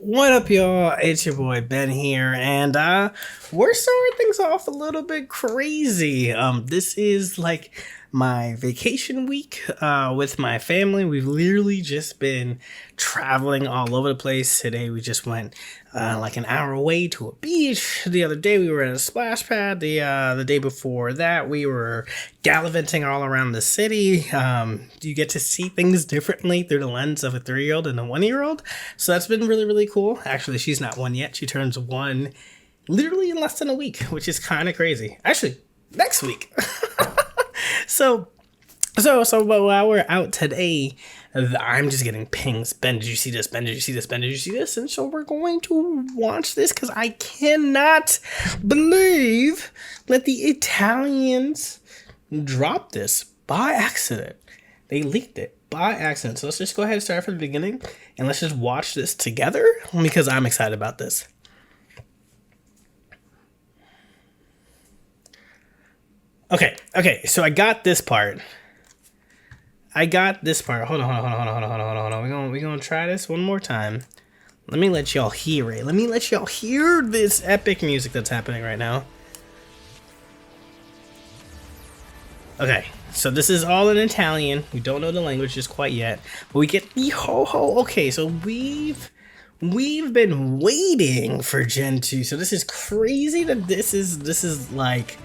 What up, y'all? It's your boy Ben here, and we're starting things off a little bit crazy. This is like my vacation week with my family. We've literally just been traveling all over the place. Today we just went like an hour away to a beach. The other day we were at a splash pad. The day before that we were gallivanting all around the city. You get to see things differently through the lens of a 3-year-old and a 1-year-old. So that's been really cool. Actually, she's not 1 yet. She turns 1 literally in less than a week, which is kind of crazy. Actually, next week. So while we're out today, I'm just getting pings. Ben, did you see this? Ben, did you see this? Ben, did you see this? And so we're going to watch this because I cannot believe that the Italians dropped this by accident. They leaked it by accident. So let's just go ahead and start from the beginning and let's just watch this together because I'm excited about this. Okay, so I got this part. Hold on. We're gonna try this one more time. Let me let y'all hear it. Let me let y'all hear this epic music that's happening right now. Okay, so this is all in Italian. We don't know the language just quite yet, but we get the ho. Okay, so we've been waiting for Gen 2. So this is crazy that this is like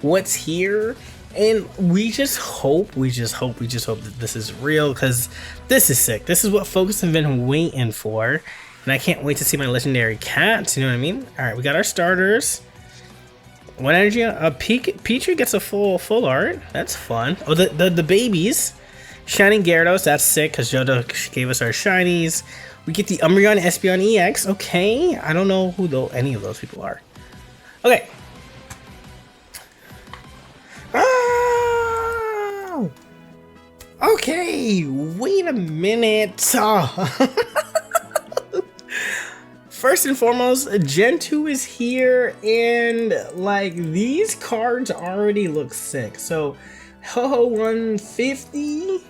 what's here. And we just hope that this is real because this is sick. This is what folks have been waiting for. And I can't wait to see my legendary cats, you know what I mean? Alright, we got our starters. One energy, Pichu gets a full art. That's fun. Oh, the babies. Shining Gyarados, that's sick because Yoda gave us our shinies. We get the Umbreon Espeon EX. Okay, I don't know who any of those people are. Okay. Oh! Okay, wait a minute. First and foremost, Gen 2 is here, and like these cards already look sick. So, Ho-Ho 150,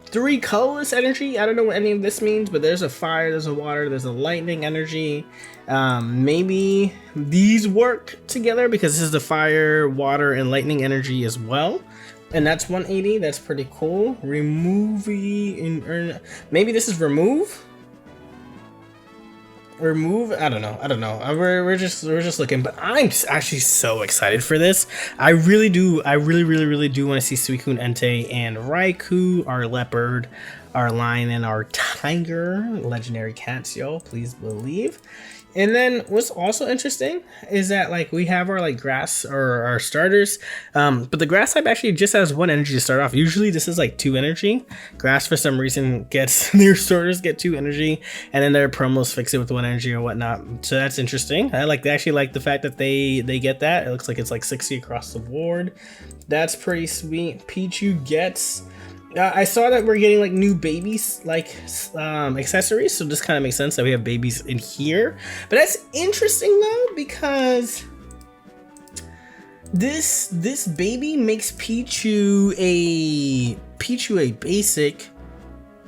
3 colorless energy. I don't know what any of this means, but there's a fire, there's a water, there's a lightning energy. Maybe these work together because this is the fire, water, and lightning energy as well. And that's 180. That's pretty cool. Remove maybe this is remove. I don't know. We're just looking, but I'm actually so excited for this. I really do want to see Suicune, Entei, and Raikou, our leopard, our lion, and our tiger legendary cats, yo, please believe. And then what's also interesting is that like we have our like grass or our starters, but the grass type actually just has 1 energy to start off. Usually this is like 2 energy. Grass for some reason gets their starters get 2 energy, and then their promos fix it with 1 energy or whatnot. So that's interesting. I actually like the fact that they get that. It looks like it's like 60 across the board. That's pretty sweet. Pichu gets. I saw that we're getting like new babies like accessories, so this kind of makes sense that we have babies in here. But that's interesting though because this baby makes Pichu a basic,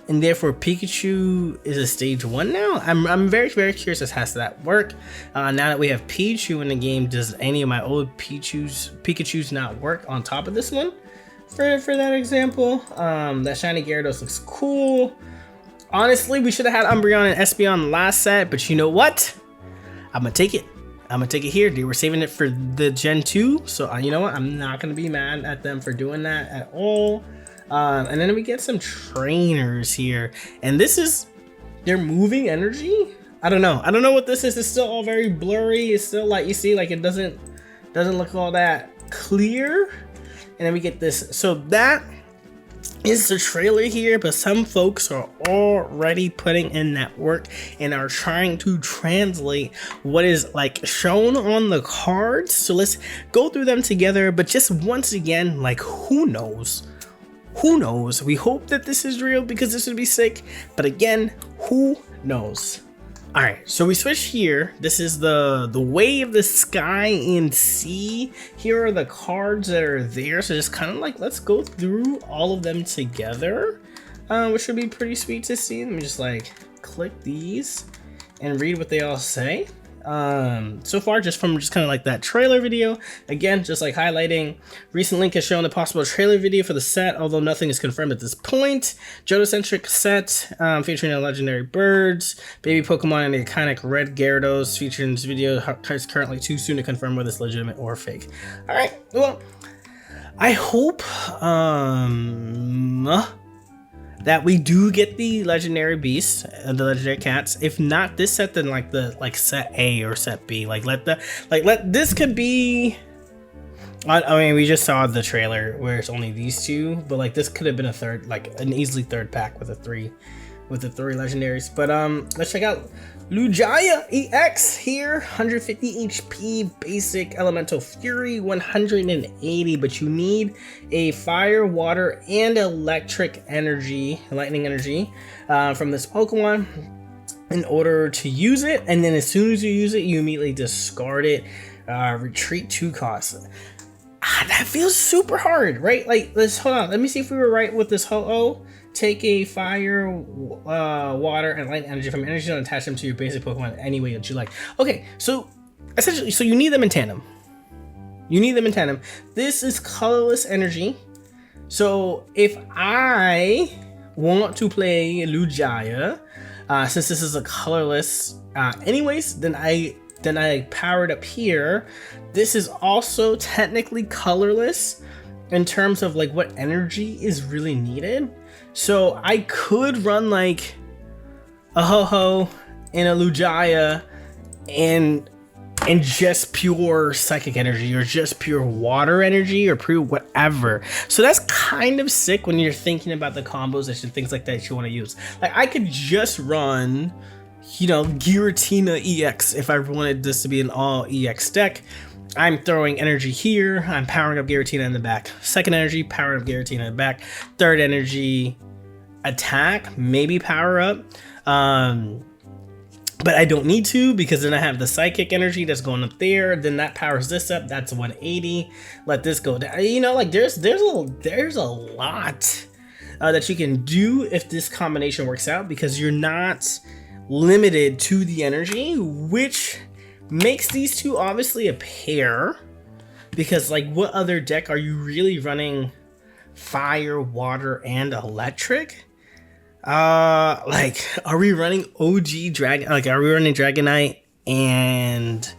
and therefore Pikachu is a stage 1 now. I'm very curious as how that work. Now that we have Pichu in the game, does any of my old Pikachus not work on top of this one? For that example, that shiny Gyarados looks cool. Honestly, we should have had Umbreon and Espeon last set, but you know what? I'm gonna take it here. They were saving it for the Gen 2, so you know what? I'm not gonna be mad at them for doing that at all. And then we get some trainers here, and they're moving energy. I don't know what this is. It's still all very blurry. It's still like you see, like it doesn't look all that clear. And then we get this. So that is the trailer here, but some folks are already putting in that work and are trying to translate what is like shown on the cards. So let's go through them together. But just once again, like who knows? We hope that this is real because this would be sick. But again, who knows? All right, so we switch here. This is the way of the sky and sea. Here are the cards that are there. So just kind of like, let's go through all of them together, which would be pretty sweet to see. Let me just like click these and read what they all say. So far, just from kind of like that trailer video, again, just like highlighting, recent link has shown a possible trailer video for the set, although nothing is confirmed at this point. Johto-centric set, featuring the legendary birds, baby Pokemon, and the iconic red Gyarados featured in this video is currently too soon to confirm whether it's legitimate or fake. All right, well, I hope, that we do get the legendary beasts, the legendary cats. If not this set, then like set A or set B. Let this could be. I mean, we just saw the trailer where it's only these two, but like this could have been a third, like an easily third pack with the three legendaries. But let's check out Lugia EX here, 150 HP, basic elemental fury, 180, but you need a fire, water, and electric energy, lightning energy from this Pokemon in order to use it. And then as soon as you use it, you immediately discard it, retreat 2 costs. That feels super hard, right? Like, hold on, let me see if we were right with this Ho-Oh. Take a fire, water, and light energy from energy zone and attach them to your basic Pokemon any way that you like. Okay, so essentially, you need them in tandem. This is colorless energy. So if I want to play Lugia, since this is a colorless, anyways, then I power it up here. This is also technically colorless in terms of like what energy is really needed. So I could run like a Ho-Oh and a Lugia and just pure psychic energy or just pure water energy or pure whatever. So that's kind of sick when you're thinking about the combos and things like that you want to use. Like I could just run, you know, Giratina EX if I wanted this to be an all EX deck. I'm throwing energy here. I'm powering up Giratina in the back. Second energy, powering up Giratina in the back. Third energy, attack, maybe power up. But I don't need to because then I have the psychic energy that's going up there. Then that powers this up. That's 180. Let this go down. You know, like there's a lot that you can do if this combination works out because you're not limited to the energy, which makes these two obviously a pair, because like what other deck are you really running fire, water, and electric? Like are we running OG Dragon, like are we running Dragonite and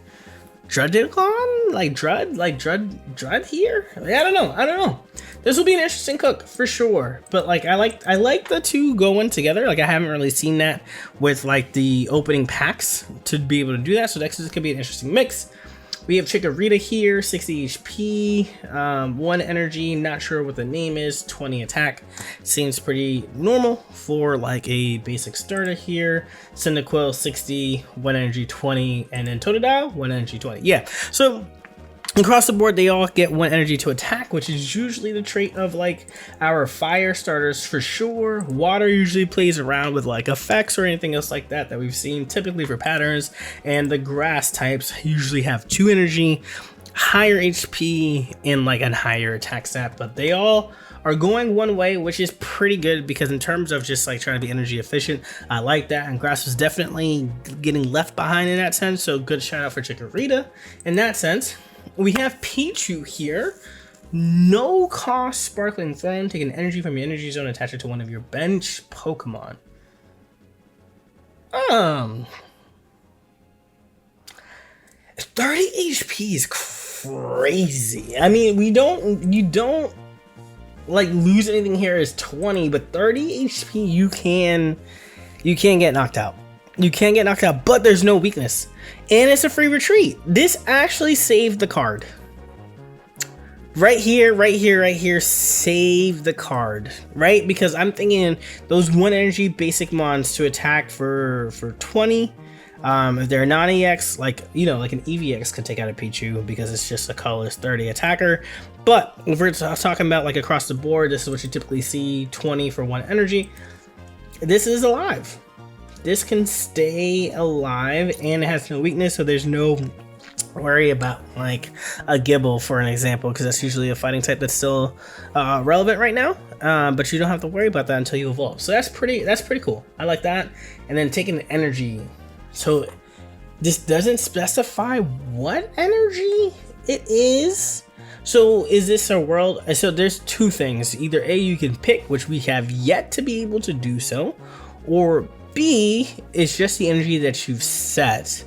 Drudicon? Like Drud here? Like, I don't know. This will be an interesting cook for sure. But like I like the two going together. Like I haven't really seen that with like the opening packs to be able to do that. So this could be an interesting mix. We have Chikorita here, 60 HP, 1 energy, not sure what the name is, 20 attack. Seems pretty normal for like a basic starter here. Cyndaquil, 60, 1 energy, 20, and then Totodile, 1 energy, 20. Yeah, so across the board, they all get 1 energy to attack, which is usually the trait of like our fire starters for sure. Water usually plays around with like effects or anything else like that we've seen typically for patterns. And the grass types usually have 2 energy, higher HP, and like a higher attack stat. But they all are going one way, which is pretty good because in terms of just like trying to be energy efficient, I like that. And grass is definitely getting left behind in that sense. So good shout out for Chikorita in that sense. We have Pichu here. No cost Sparkling Throne. Take an energy from your energy zone, attach it to one of your bench Pokemon. 30 HP is crazy. I mean, you don't like lose anything here is 20, but 30 HP you can get knocked out. You can get knocked out, but there's no weakness. And it's a free retreat. This actually saved the card. Right here, save the card, right? Because I'm thinking those 1 energy basic mons to attack for 20. If they're non-EX, like, you know, like an EVX could take out a Pichu because it's just a colorless 30 attacker. But if we're talking about like across the board, this is what you typically see, 20 for 1 energy. This is alive. This can stay alive and it has no weakness, so there's no worry about like a Gibble for an example, because that's usually a fighting type that's still relevant right now. But you don't have to worry about that until you evolve. So that's pretty cool. I like that. And then taking energy So this doesn't specify what energy it is. So is this a world? So there's two things. Either A, you can pick, which we have yet to be able to do so, or B, it's just the energy that you've set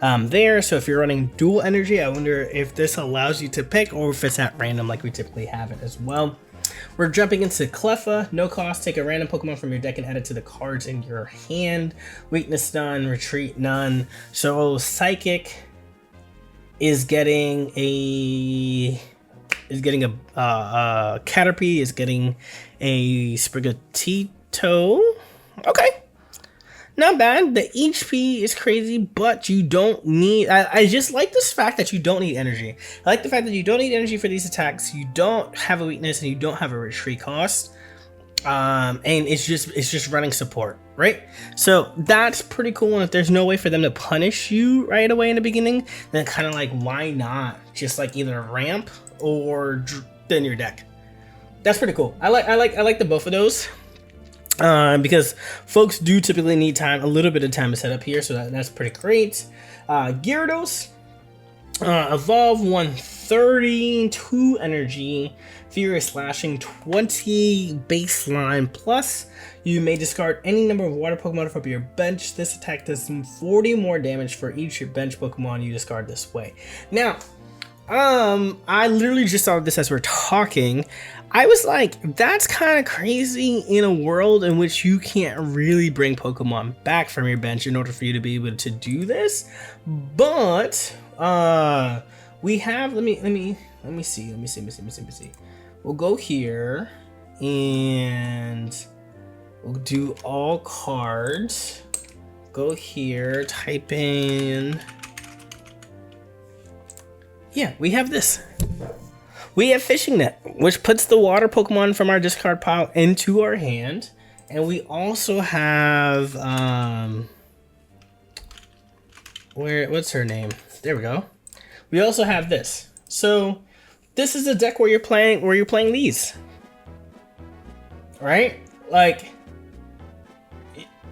there. So if you're running dual energy, I wonder if this allows you to pick, or if it's at random like we typically have it as well. We're jumping into Cleffa. No cost, take a random Pokemon from your deck and add it to the cards in your hand. Weakness none, retreat none. So Psychic is getting a Caterpie, is getting a Sprigatito. Okay, not bad. The HP is crazy, but you don't need. I just like this fact that you don't need energy. I like the fact that you don't need energy for these attacks. You don't have a weakness and you don't have a retreat cost. And it's just running support, right? So that's pretty cool. And if there's no way for them to punish you right away in the beginning, then kind of like, why not just like either ramp or thin your deck? That's pretty cool. I like the both of those, because folks do typically need a little bit of time to set up here. So that's pretty great. Gyarados, evolve 130, 2 energy, Furious Slashing, 20 baseline plus. You may discard any number of water Pokemon from your bench. This attack does 40 more damage for each bench Pokemon you discard this way. Now, I literally just saw this as we're talking. I was like, that's kind of crazy in a world in which you can't really bring Pokemon back from your bench in order for you to be able to do this. But we have, let me see. We'll go here and we'll do all cards. Go here, type in. Yeah, we have this. We have Fishing Net, which puts the water Pokemon from our discard pile into our hand. And we also have, what's her name? There we go. We also have this. So this is a deck where you're playing these, right? Like,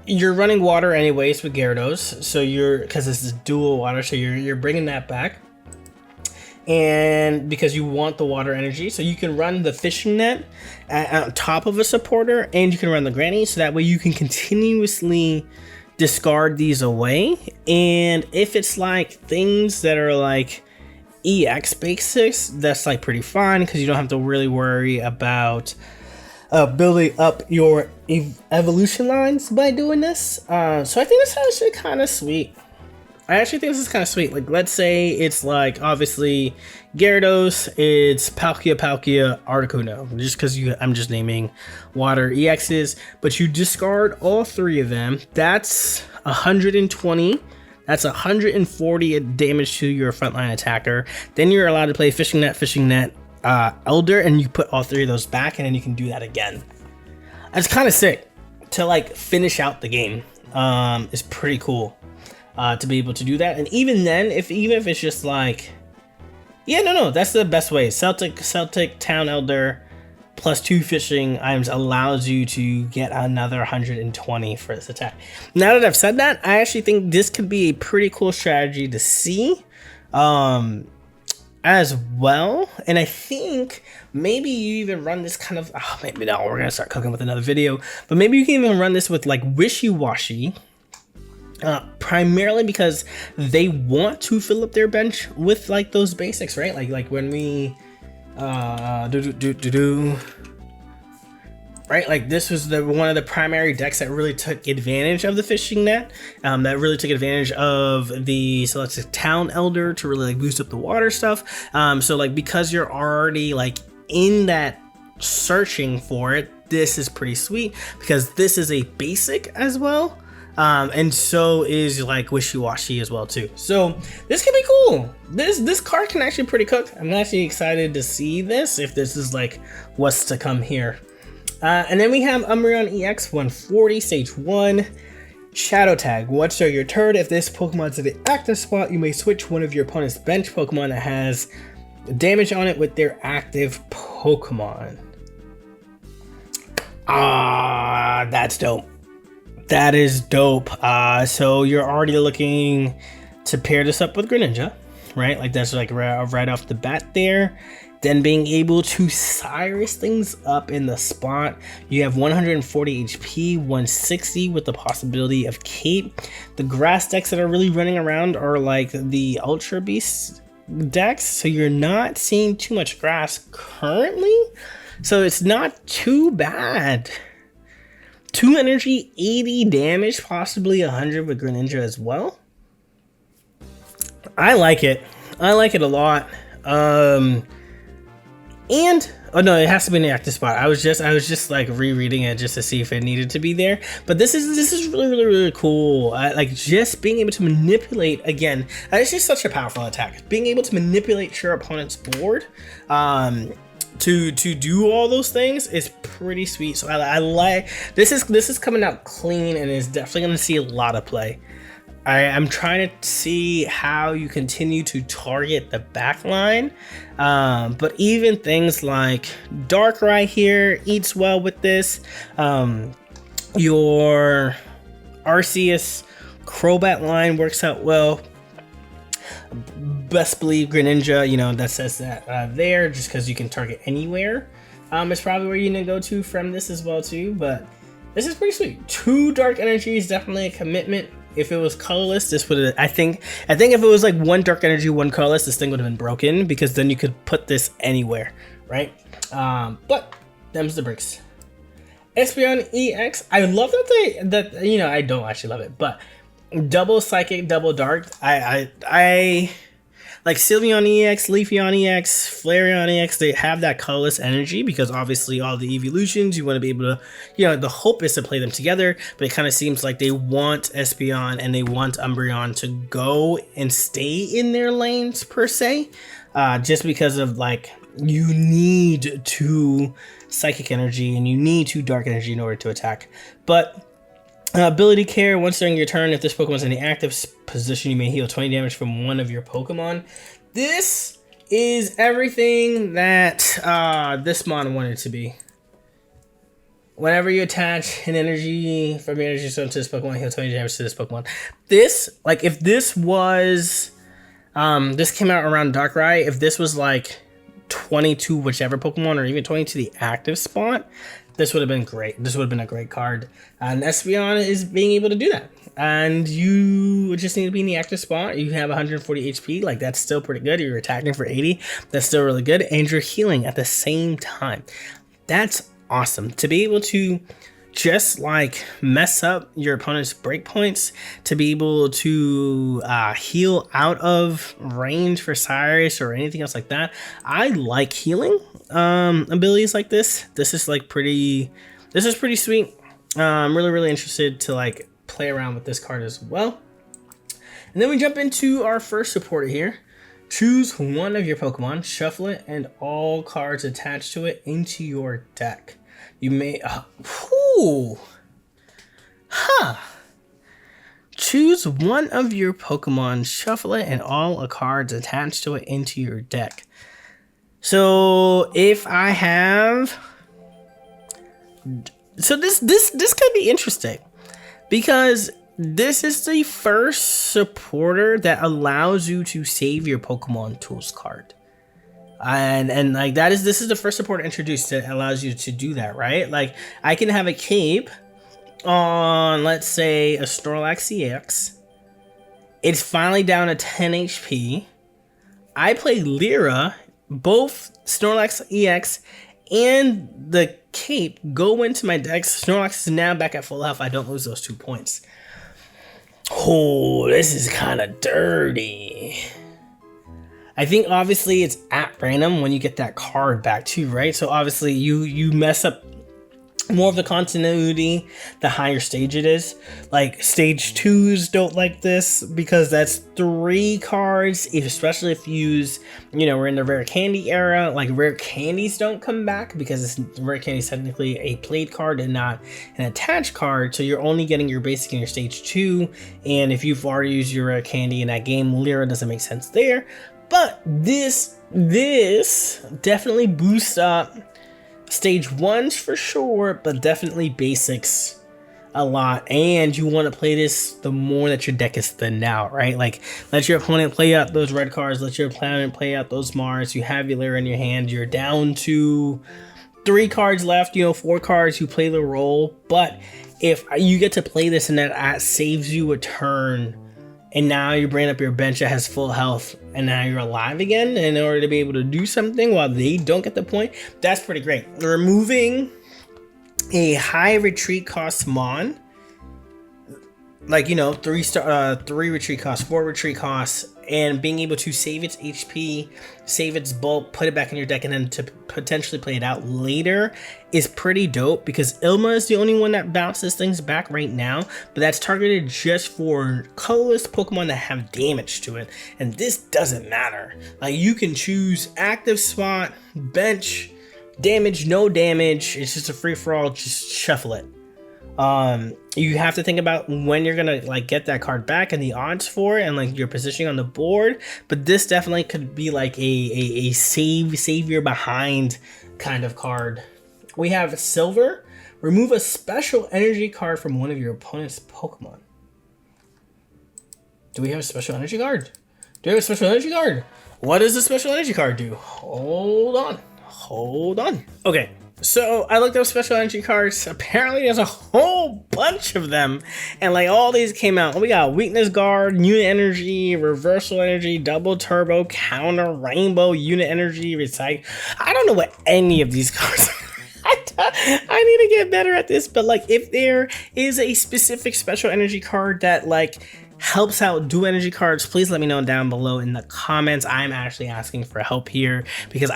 you're running water anyways with Gyarados, so because this is dual water, so you're bringing that back, and because you want the water energy, so you can run the Fishing Net on top of a supporter, and you can run the Granny, so that way you can continuously discard these away. And if it's like things that are like EX basics, that's like pretty fine, because you don't have to really worry about building up your evolution lines by doing this. So I think this is actually kind of sweet. Like, let's say it's like, obviously Gyarados, it's Palkia, Articuno, just because I'm just naming water EXs, but you discard all 3 of them. That's 120. That's 140 damage to your frontline attacker. Then you're allowed to play Fishing Net, Elder, and you put all 3 of those back, and then you can do that again. It's kind of sick to like finish out the game. It's pretty cool to be able to do that. And even then, even if it's just like, yeah, no, that's the best way. Celtic Town Elder plus 2 fishing items allows you to get another 120 for this attack. Now that I've said that, I actually think this could be a pretty cool strategy to see as well. And I think maybe you even run this kind of, maybe no, we're gonna start cooking with another video, but maybe you can even run this with like Wishy-Washy, primarily because they want to fill up their bench with like those basics, right? Like when we right, like this was one of the primary decks that really took advantage of the Fishing Net, that really took advantage of the Celtic Town Elder to really like boost up the water stuff. So like, because you're already like in that searching for it, this is pretty sweet, because this is a basic as well. And so is like Wishy-Washy as well too. So this could be cool. This card can actually pretty cook. I'm actually excited to see this, if this is like what's to come here. And then we have Umbreon EX 140, stage 1. Shadow Tag. Once you're your turn, if this Pokemon's in the active spot, you may switch one of your opponent's bench Pokemon that has damage on it with their active Pokemon. That's dope. That is dope. So you're already looking to pair this up with Greninja, right? Like that's like right off the bat there. Then being able to Cyrus things up in the spot. You have 140 HP, 160 with the possibility of Cape. The grass decks that are really running around are like the Ultra Beast decks, so you're not seeing too much grass currently. So it's not too bad. 2 energy, 80 damage, possibly 100 with Greninja as well. I like it. I like it a lot. And oh no, it has to be in the active spot. I was just like rereading it just to see if it needed to be there. But this is really cool. Like just being able to manipulate again. It's just such a powerful attack. Being able to manipulate your opponent's board, to do all those things is pretty sweet. So I like this is coming out clean and is definitely going to see a lot of play. I'm trying to see how you continue to target the back line, but even things like Darkrai here eats well with this. Your Arceus Crobat line works out well. Best believe Greninja, you know, that says that there, just because you can target anywhere. It's probably where you're gonna go to from this as well too, but this is pretty sweet. 2 dark energy is definitely a commitment. If it was colorless, this would have, I think if it was like 1 dark energy, 1 colorless, this thing would have been broken, because then you could put this anywhere, right? But them's the bricks. Espeon EX, I love that you know, I don't actually love it, but double psychic, double dark. I like Sylveon EX, Leafeon EX, Flareon EX. They have that colorless energy because obviously all the evolutions, you want to be able to, you know, the hope is to play them together, but it kind of seems like they want Espeon and they want Umbreon to go and stay in their lanes per se, just because of like, you need 2 psychic energy and you need 2 dark energy in order to attack. But ability care, once during your turn, if this Pokemon is in the active position, you may heal 20 damage from one of your Pokemon. This is everything that this mon wanted to be. Whenever you attach an energy from your energy stone to this Pokemon, heal 20 damage to this Pokemon. This, like, if this was, this came out around Darkrai, if this was like 20 to whichever Pokemon, or even 20 to the active spot, this would have been great. This would have been a great card. And Espeon is being able to do that. And you just need to be in the active spot. You have 140 HP. Like, that's still pretty good. You're attacking for 80. That's still really good. And you're healing at the same time. That's awesome. To be able to just like mess up your opponent's breakpoints, to be able to heal out of range for Cyrus or anything else like that. I like healing abilities like this. This is pretty sweet. I'm really interested to like play around with this card as well. And then we jump into our first supporter here. Choose one of your Pokemon, shuffle it, and all cards attached to it into your deck. You may, choose one of your Pokemon, shuffle it, and all cards attached to it into your deck. So if I have, so this could be interesting, because this is the first supporter that allows you to save your Pokemon Tools card. And like this is the first supporter introduced that allows you to do that, right? Like, I can have a cape on, let's say, a Snorlax EX. It's finally down to 10 HP. I play Lyra, both Snorlax EX and the cape go into my deck. Snorlax is now back at full health. I don't lose those 2 points. Oh, this is kind of dirty. I think obviously it's at random when you get that card back too, right? So obviously you mess up more of the continuity the higher stage it is. Like, stage 2s don't like this because that's 3 cards, especially if you use, you know, we're in the rare candy era. Like, rare candies don't come back because rare candy is technically a played card and not an attached card. So you're only getting your basic in your stage 2. And if you've already used your rare candy in that game, Lyra doesn't make sense there. But this definitely boosts up stage 1s for sure, but definitely basics a lot, and you want to play this the more that your deck is thinned out, right? Like, let your opponent play out those red cards, let your opponent play out those Mars, you have your Lyra in your hand, you're down to 3 cards left, you know, 4 cards, you play the role. But if you get to play this and that saves you a turn, and now you bring up your bench that has full health, and now you're alive again in order to be able to do something while they don't get the point, that's pretty great. Removing a high retreat cost Mon, like, you know, 3 retreat costs, 4 retreat costs, and being able to save its HP, save its bulk, put it back in your deck, and then to potentially play it out later is pretty dope, because Ilma is the only one that bounces things back right now, but that's targeted just for colorless Pokemon that have damage to it, and this doesn't matter. Like, you can choose active spot, bench, damage, no damage, it's just a free-for-all, just shuffle it. You have to think about when you're gonna like get that card back and the odds for it and like your positioning on the board, but this definitely could be like a savior behind kind of card. We have Silver. Remove a special energy card from one of your opponent's Pokemon. Do we have a special energy card? Do we have a special energy card? What does the special energy card do? Hold on. Okay. So I looked up special energy cards. Apparently there's a whole bunch of them, and like all these came out. We got weakness guard, unit energy, reversal energy, double turbo, counter, rainbow, unit energy, recycle. I don't know what any of these cards are. I need to get better at this, but like if there is a specific special energy card that like helps out dual energy cards, please let me know down below in the comments. I'm actually asking for help here because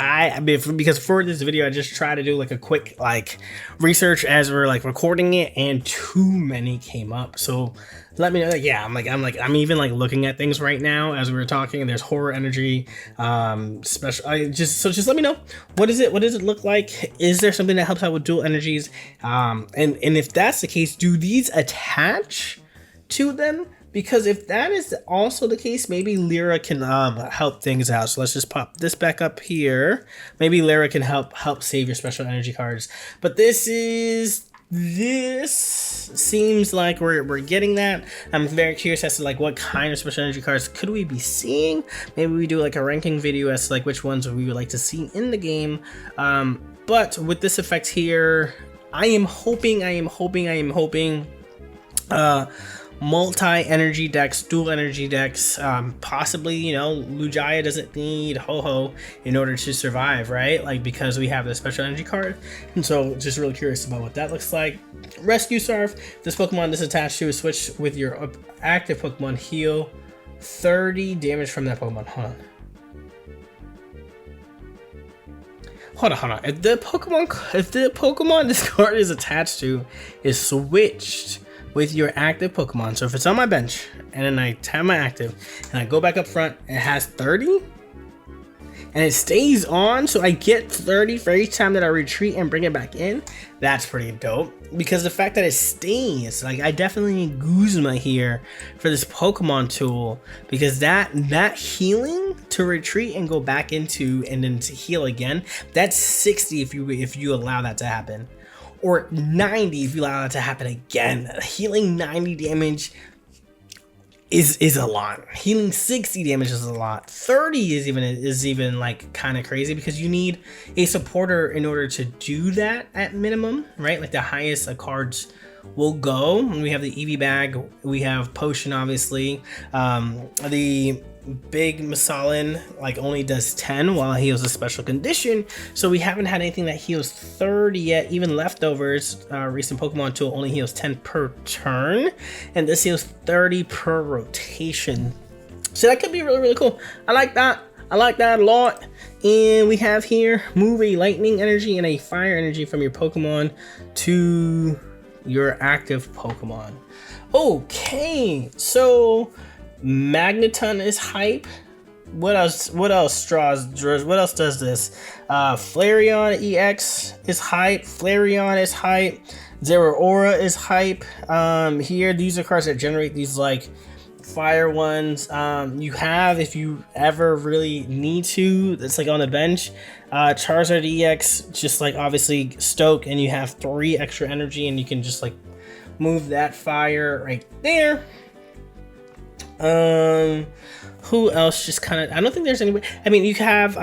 for this video I just try to do like a quick like research as we're like recording it, and too many came up. So let me know. Like, yeah, I'm even like looking at things right now as we were talking, and there's horror energy, special. Just let me know, what does it look like? Is there something that helps out with dual energies? And if that's the case, do these attach to them? Because if that is also the case, maybe Lyra can help things out. So let's just pop this back up here. Maybe Lyra can help save your special energy cards. But this seems like we're getting that. I'm very curious as to like what kind of special energy cards could we be seeing. Maybe we do like a ranking video as to like which ones we would like to see in the game. But with this effect here, I am hoping multi-energy decks, dual energy decks, possibly, you know, Lugia doesn't need Ho-Oh in order to survive, right? Like, because we have the special energy card. And so just really curious about what that looks like. Rescue Scarf. This Pokemon is attached to a switch with your active Pokemon, heal 30 damage from that Pokemon. Hold on. If the Pokemon this card is attached to is switched with your active Pokemon, so if it's on my bench and then I tap my active and I go back up front, it has 30 and it stays on, so I get 30 for each time that I retreat and bring it back in. That's pretty dope, because the fact that it stays, like, I definitely need Guzma here for this Pokemon tool, because that healing to retreat and go back into and then to heal again, that's 60 if you allow that to happen. Or 90 if you allow that to happen again. Healing 90 damage is a lot. Healing 60 damage is a lot. 30 is even like kind of crazy, because you need a supporter in order to do that at minimum, right? Like the highest cards will go. We have the EV bag, we have potion, obviously. The big Masalan like only does 10 while it heals a special condition, so we haven't had anything that heals 30 yet. Even leftovers, recent Pokemon tool only heals 10 per turn, and this heals 30 per rotation, so that could be really cool. I like that a lot. And we have here, move a lightning energy and a fire energy from your Pokemon to your active Pokemon. Okay, so Magneton is hype. What else does this? Flareon EX is hype. Flareon is hype. Zeraora is hype. Here, these are cards that generate these like fire ones. You have, if you ever really need to, that's like on the bench, Charizard EX, just like obviously Stoke, and you have 3 extra energy, and you can just like Move that fire right there. Who else just kind of, I don't think there's anybody. I mean, you have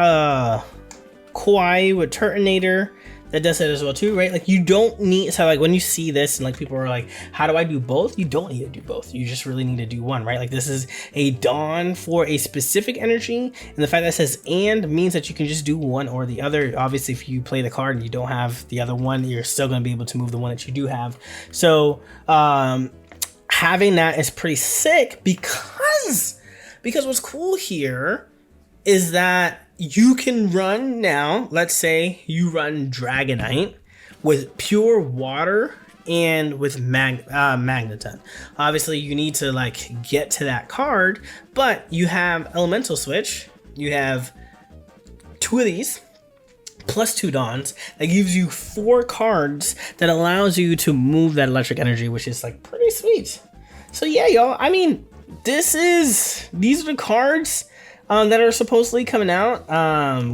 Kawhi with Turtonator that does it as well too, right? Like, you don't need, so like when you see this and like people are like, how do I do both? You don't need to do both. You just really need to do one, right? Like, this is a Dawn for a specific energy, and the fact that it says and means that you can just do one or the other. Obviously, if you play the card and you don't have the other one, you're still going to be able to move the one that you do have. So having that is pretty sick, because what's cool here is that you can run now, let's say you run Dragonite with pure water and with Magneton. Obviously, you need to like get to that card, but you have Elemental Switch. You have 2 of these plus 2 Dawns. That gives you 4 cards that allows you to move that electric energy, which is like pretty sweet. So yeah, y'all, I mean, these are the cards that are supposedly coming out.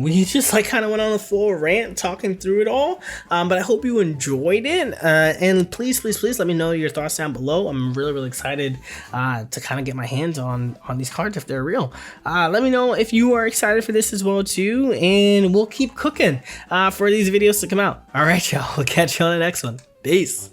We just like kind of went on a full rant talking through it all, but I hope you enjoyed it, and please let me know your thoughts down below. I'm really excited to kind of get my hands on these cards if they're real. Let me know if you are excited for this as well too, and we'll keep cooking for these videos to come out. All right, y'all, we'll catch you on the next one. Peace.